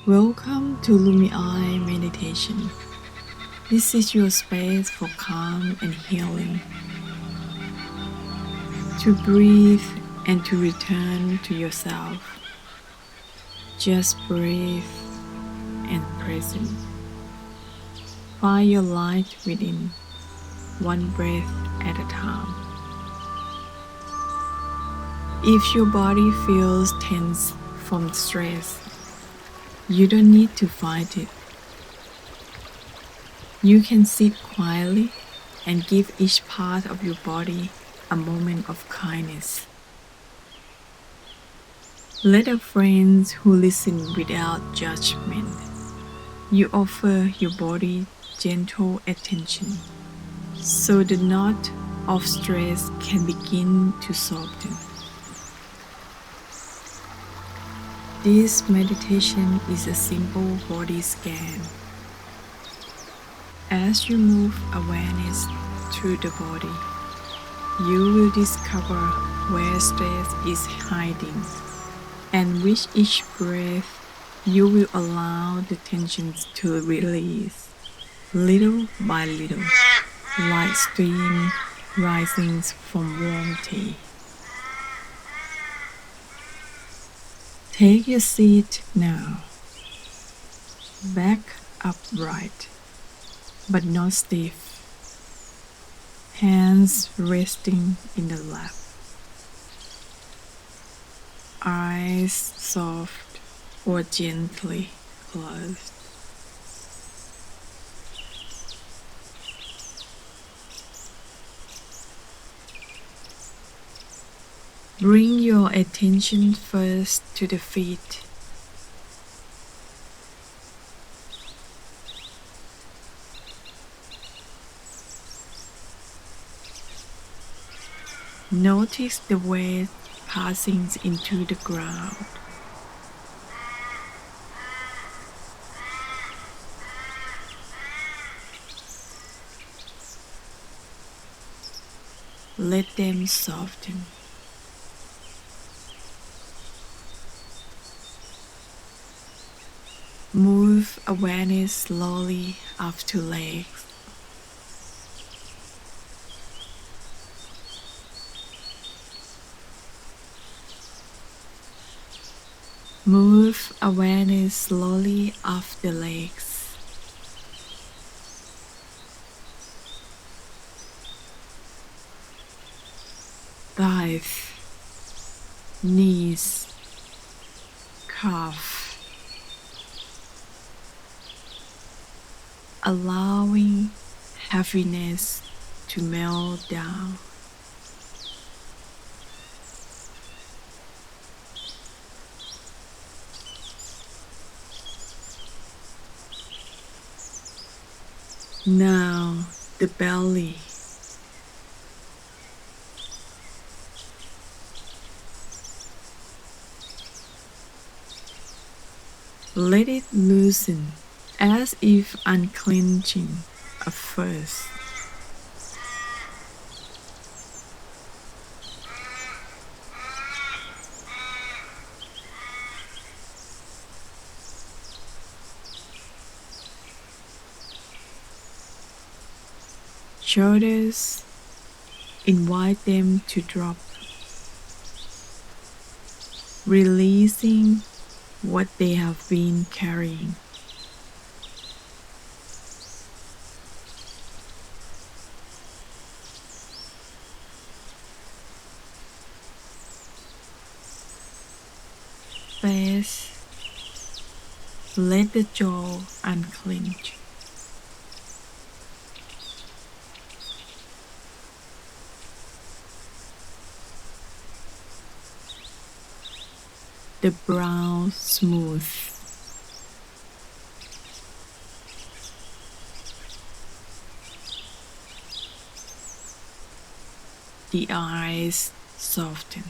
Welcome to Lumii Meditation. This is your space for calm and healing. To breathe and to return to yourself. Just breathe and present. Find your light within, one breath at a time. If your body feels tense from stress, you don't need to fight it. You can sit quietly and give each part of your body a moment of kindness. Let a friend who listens without judgment. You offer your body gentle attention, so the knot of stress can begin to soften. This meditation is a simple body scan. As you move awareness through the body, you will discover where stress is hiding, and with each breath, you will allow the tensions to release, little by little, like steam rising from warm tea. Take your seat now. Back upright, but not stiff. Hands resting in the lap. Eyes soft or gently closed. Bring your attention first to the feet. Notice the weight passing into the ground. Let them soften. Move awareness slowly up to legs. Move awareness slowly up the legs. Thighs, knees, calf. Allowing heaviness to melt down. Now the belly. Let it loosen as if unclenching at first. Shoulders, invite them to drop, releasing what they have been carrying. Face, let the jaw unclench. The brow smooth. The eyes soften.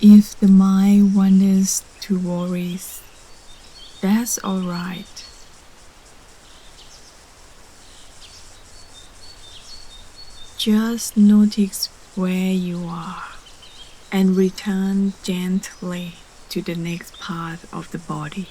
If the mind wanders to worries, that's all right. Just notice where you are and return gently to the next part of the body.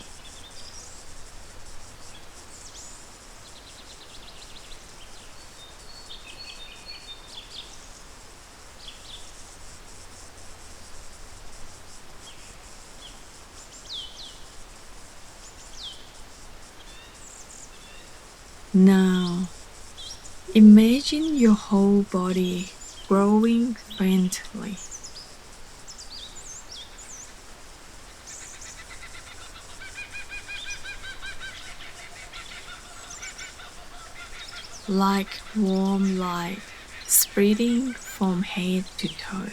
Now, imagine your whole body growing faintly. Like warm light spreading from head to toe.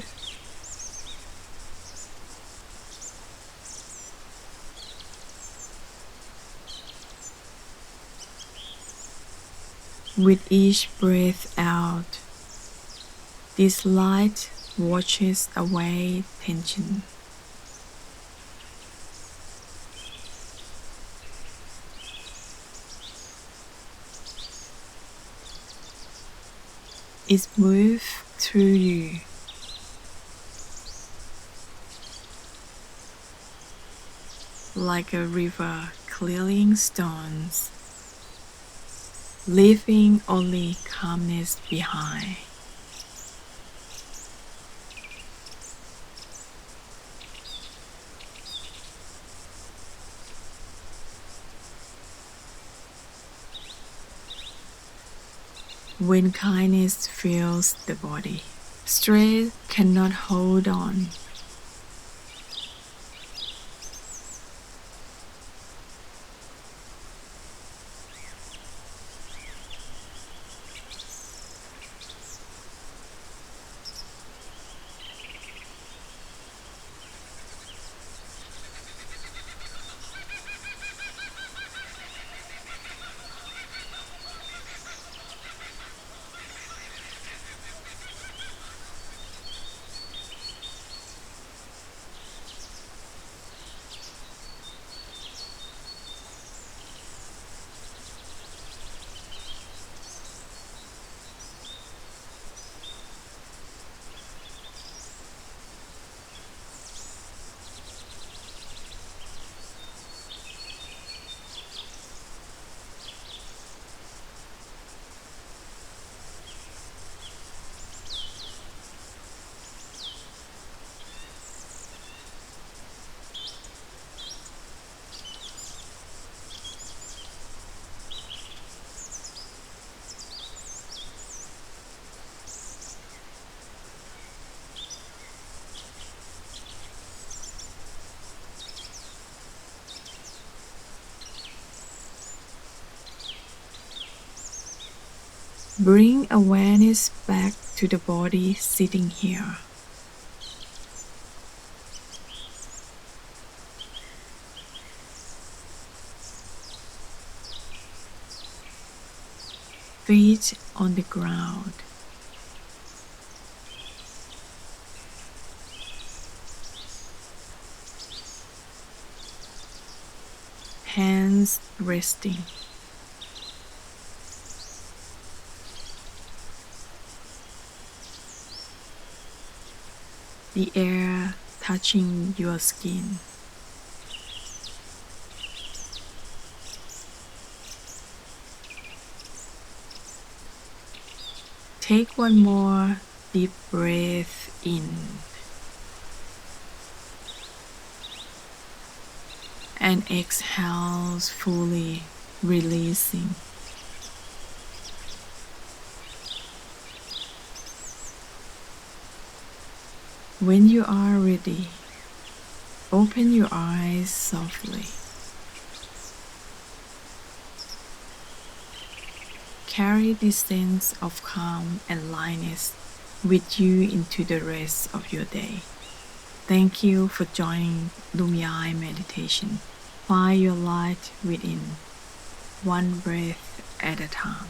With each breath out, this light washes away tension. It moves through you, like a river clearing stones, leaving only calmness behind. When kindness fills the body, stress cannot hold on. Bring awareness back to the body sitting here. Feet on the ground. Hands resting. The air touching your skin. Take one more deep breath in and exhale fully, releasing. When you are ready, open your eyes softly. Carry this sense of calm and lightness with you into the rest of your day. Thank you for joining Lumii Meditation. Find your light within, one breath at a time.